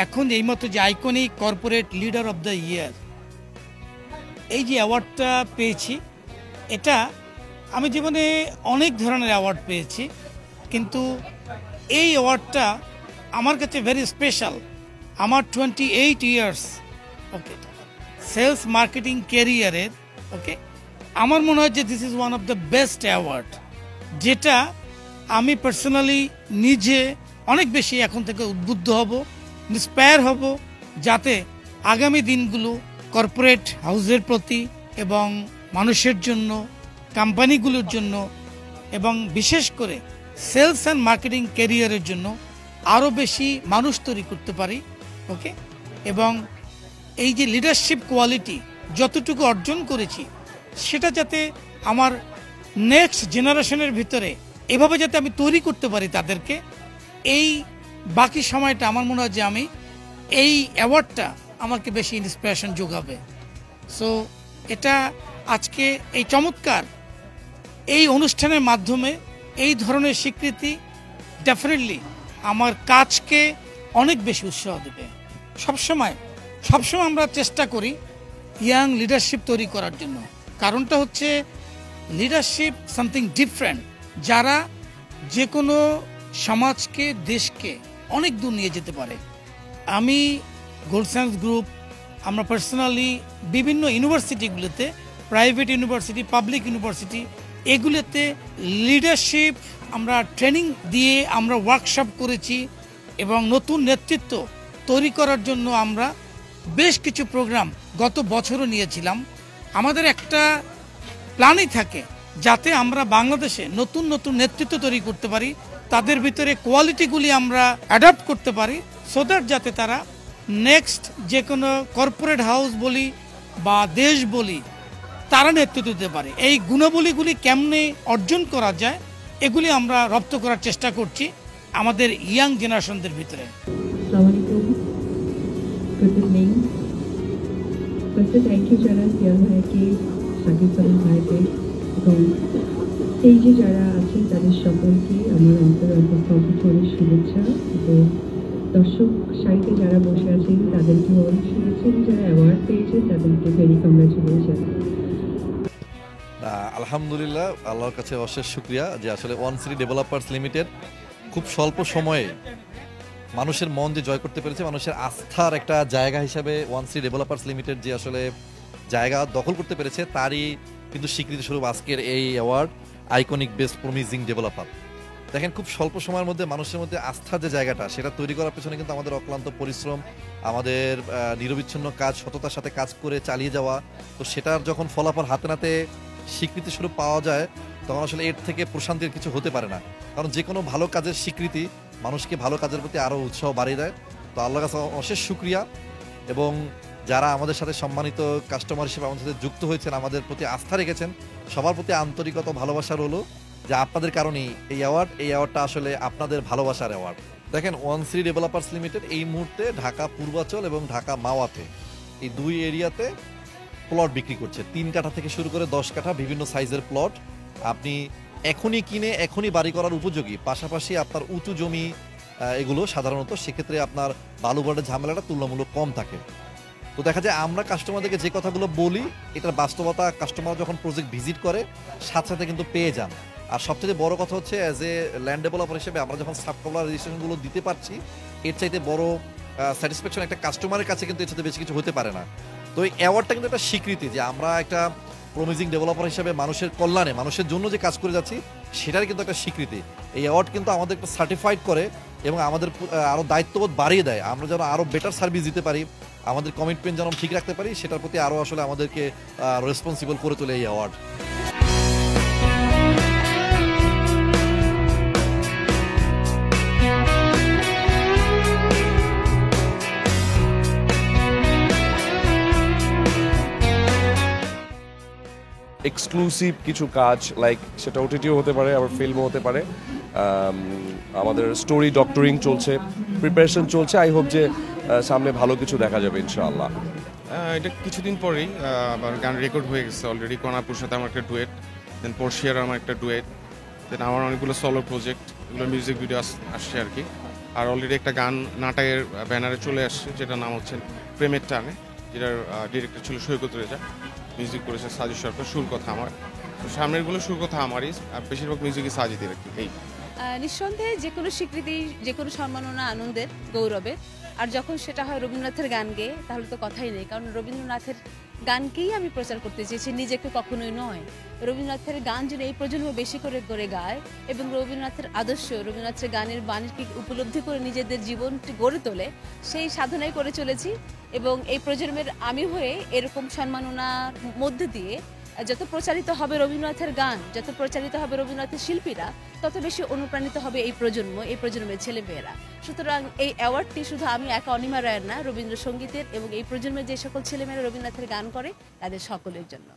এখন এইমাত্র যে iconic corporate leader of the year এই যে অ্যাওয়ার্ডটা পেয়েছি, এটা আমি জীবনে অনেক ধরনের অ্যাওয়ার্ড পেয়েছি, কিন্তু এই অ্যাওয়ার্ডটা আমার কাছে ভেরি স্পেশাল। আমার 28 ইয়ার্স ওকে সেলস মার্কেটিং ক্যারিয়ারের ওকে আমার মনে হয় যে this is one of the best award, যেটা আমি পার্সোনালি নিজে অনেক বেশি এখন থেকে উদ্বুদ্ধ হব, ইন্সপায়ার হব, যাতে আগামী দিনগুলো কর্পোরেট হাউসের প্রতি এবং মানুষের জন্য, কোম্পানিগুলোর জন্য এবং বিশেষ করে সেলস অ্যান্ড মার্কেটিং ক্যারিয়ারের জন্য আরও বেশি মানুষ তৈরি করতে পারি ওকে। এবং এই যে লিডারশিপ কোয়ালিটি যতটুকু অর্জন করেছি সেটা যাতে আমার নেক্সট জেনারেশনের ভিতরে এভাবে যাতে আমি তৈরি করতে পারি তাদেরকে, এই বাকি সময়টা আমার মনে হয় যে আমি এই অ্যাওয়ার্ডটা আমাকে বেশি ইন্সপিরেশন যোগাবে। সো এটা আজকে এই চমৎকার এই অনুষ্ঠানের মাধ্যমে এই ধরনের স্বীকৃতি ডেফিনেটলি আমার কাজকে অনেক বেশি উৎসাহ দেবে। সবসময় আমরা চেষ্টা করি ইয়াং লিডারশিপ তৈরি করার জন্য। কারণটা হচ্ছে লিডারশিপ সামথিং ডিফারেন্ট, যারা যে কোনো সমাজকে, দেশকে অনেক দূর নিয়ে যেতে পারে। আমি গোল্ড সায়েন্স গ্রুপ, আমরা পার্সোনালি বিভিন্ন ইউনিভার্সিটিগুলোতে, প্রাইভেট ইউনিভার্সিটি, পাবলিক ইউনিভার্সিটি, এগুলোতে লিডারশিপ আমরা ট্রেনিং দিয়ে আমরা ওয়ার্কশপ করেছি এবং নতুন নেতৃত্ব তৈরি করার জন্য আমরা বেশ কিছু প্রোগ্রাম গত বছরও নিয়েছিলাম। আমাদের একটা প্ল্যানই থাকে যাতে আমরা বাংলাদেশে নতুন নতুন নেতৃত্ব তৈরি করতে পারি, তাদের ভিতরে কোয়ালিটিগুলি আমরা অ্যাডাপ্ট করতে পারি, সো দ্যাট যাতে তারা নেক্সট যে কোনো কর্পোরেট হাউস বলি বা দেশ বলি তারা নেতৃত্ব দিতে পারে। এই গুণাবলীগুলি কেমনে অর্জন করা যায় এগুলি আমরা রপ্ত করার চেষ্টা করছি আমাদের ইয়াং জেনারেশনদের ভিতরে। থ্যাংক ইউ যারা জিয়াল ভাইকে, সাকিব আলম ভাইকে এবং এই যে যারা আছেন তাদের সকলকে আমার অন্তরের শুভেচ্ছা। এবং দর্শক সারিতে যারা বসে আছেন তাদেরকেও অনেক শুভেচ্ছা, যারা অ্যাওয়ার্ড পেয়েছেন তাদেরকে ভেরি কংগ্রাচুলেশন। আলহামদুলিল্লাহ, আল্লাহর কাছে অশেষ শুকরিয়া যে আসলে ওয়ান সিটি ডেভেলপার্স লিমিটেড খুব স্বল্প সময়ে মানুষের মন যে জয় করতে পেরেছে, মানুষের আস্থার একটা জায়গা হিসাবে ওয়ান সিটি ডেভেলপার্স লিমিটেড যে আসলে জায়গা দখল করতে পেরেছে, তারই কিন্তু স্বীকৃতি স্বরূপ আজকের এই award iconic best promising developer. দেখেন, খুব স্বল্প সময়ের মধ্যে মানুষের মধ্যে আস্থার যে জায়গাটা, সেটা তৈরি করার পেছনে কিন্তু আমাদের অক্লান্ত পরিশ্রম, আমাদের নিরবিচ্ছিন্ন কাজ, সততার সাথে কাজ করে চালিয়ে যাওয়া। তো সেটার যখন ফলাফল হাতে নাতে স্বীকৃতি স্বরূপ পাওয়া যায়, তখন আসলে এর থেকে প্রশান্তির কিছু হতে পারে না। কারণ যে কোনো ভালো কাজের স্বীকৃতি মানুষকে ভালো কাজের প্রতি আরও উৎসাহ বাড়িয়ে দেয়। তো আল্লাহর কাছে অশেষ শুকরিয়া। এবং যারা আমাদের সাথে সম্মানিত কাস্টমার হিসেবে আমাদের সাথে যুক্ত হয়েছেন, আমাদের প্রতি আস্থা রেখেছেন, সবার প্রতি আন্তরিকতা ভালোবাসা রইল যে আপনাদের কারণেই এই অ্যাওয়ার্ডটা আসলে আপনাদের ভালোবাসার অ্যাওয়ার্ড। দেখেন, ওয়ান সিটি ডেভেলপার্স লিমিটেড এই মুহূর্তে ঢাকা পূর্বাচল এবং ঢাকা মাওয়াতে এই দুই এরিয়াতে প্লট বিক্রি করছে। 3 কাঠা থেকে শুরু করে 10 কাঠা বিভিন্ন সাইজের প্লট আপনি এখনই কিনে এখনই বাড়ি করার উপযোগী। পাশাপাশি আপনার উঁচু জমি এগুলো সাধারণত সেক্ষেত্রে আপনার বালুঘাটের ঝামেলাটা তুলনামূলক কম থাকে। তো দেখা যায় আমরা কাস্টমারদেরকে যে কথাগুলো বলি, এটার বাস্তবতা কাস্টমার যখন প্রজেক্ট ভিজিট করে সাথে সাথে কিন্তু পেয়ে যান। আর সবচেয়ে বড় কথা হচ্ছে, অ্যাজ এ ল্যান্ড ডেভেলপার হিসেবে আমরা যখন সাবকমলার রেজিস্ট্রেশনগুলো দিতে পারছি, এর চাইতে বড় স্যাটিসফ্যাকশন একটা কাস্টমারের কাছে কিন্তু এর সাথে বেশি কিছু হতে পারে না। তো এই অ্যাওয়ার্ডটা কিন্তু একটা স্বীকৃতি যে আমরা একটা প্রমিজিং ডেভেলপার হিসেবে মানুষের কল্যাণে, মানুষের জন্য যে কাজ করে যাচ্ছি সেটার কিন্তু একটা স্বীকৃতি। এই অ্যাওয়ার্ড কিন্তু আমাদের একটা সার্টিফাইড করে এবং আমাদের আরও দায়িত্ববোধ বাড়িয়ে দেয়। আমরা যেন আরও বেটার সার্ভিস দিতে পারি, আমাদের কমিটমেন্ট যেন ঠিক রাখতে পারি, সেটার প্রতি আরও আসলে আমাদেরকে রেসপন্সিবল করে তোলে এই অ্যাওয়ার্ড। এক্সক্লুসিভ কিছু কাজ, লাইক সেটা ওটিটিও হতে পারে, আবার ফিল্মও হতে পারে। আমাদের স্টোরি ডক্টরিং চলছে, প্রিপারেশন চলছে। আই হোপ যে সামনে ভালো কিছু দেখা যাবে ইনশাআল্লাহ। এটা কিছুদিন পরেই আমার গান রেকর্ড হয়ে গেছে অলরেডি। কণাপুর সাথে আমার একটা ডুয়েট, দেন পর্শিয়ার আমার একটা ডুয়েট, দেন আমার অনেকগুলো সলো প্রজেক্ট, এগুলো মিউজিক ভিডিও আসছে আর কি। আর অলরেডি একটা গান নাটকের ব্যানারে চলে আসছে, যেটার নাম হচ্ছে প্রেমের টানে, যেটার ডিরেক্টর ছিল সৈকত রেজা, মিউজিক করেছে সাজিদ সরকার, সুর কথা আমার। তো সামনেরগুলো সুর কথা আমারই, আর বেশিরভাগ মিউজিকই সাজিদের আর কি। এই নিঃসন্দেহে যে কোনো স্বীকৃতি, যে কোনো সম্মাননা আনন্দের, গৌরবের। আর যখন সেটা হয় রবীন্দ্রনাথের গান গেয়ে, তাহলে তো কথাই নেই, কারণ রবীন্দ্রনাথের গানকেই আমি প্রচার করতে চেয়েছি, নিজেকে কখনোই নয়। রবীন্দ্রনাথের গান যেন এই প্রজন্ম বেশি করে করে গায় এবং রবীন্দ্রনাথের আদর্শ, রবীন্দ্রনাথের গানের বাণীকে উপলব্ধি করে নিজেদের জীবনটি গড়ে তোলে, সেই সাধনাই করে চলেছি। এবং এই প্রজন্মের আমি হয়ে এরকম সম্মাননার মধ্যে দিয়ে যত প্রচারিত হবে রবীন্দ্রনাথের গান, যত প্রচারিত হবে রবীন্দ্রনাথের শিল্পীরা, তত বেশি অনুপ্রাণিত হবে এই প্রজন্ম, এই প্রজন্মের ছেলেমেয়েরা। সুতরাং এই অ্যাওয়ার্ডটি শুধু আমি একা অনিমা রায়ের না, রবীন্দ্রসঙ্গীতের এবং এই প্রজন্মের যে সকল ছেলেমেয়েরা রবীন্দ্রনাথের গান করে তাদের সকলের জন্য।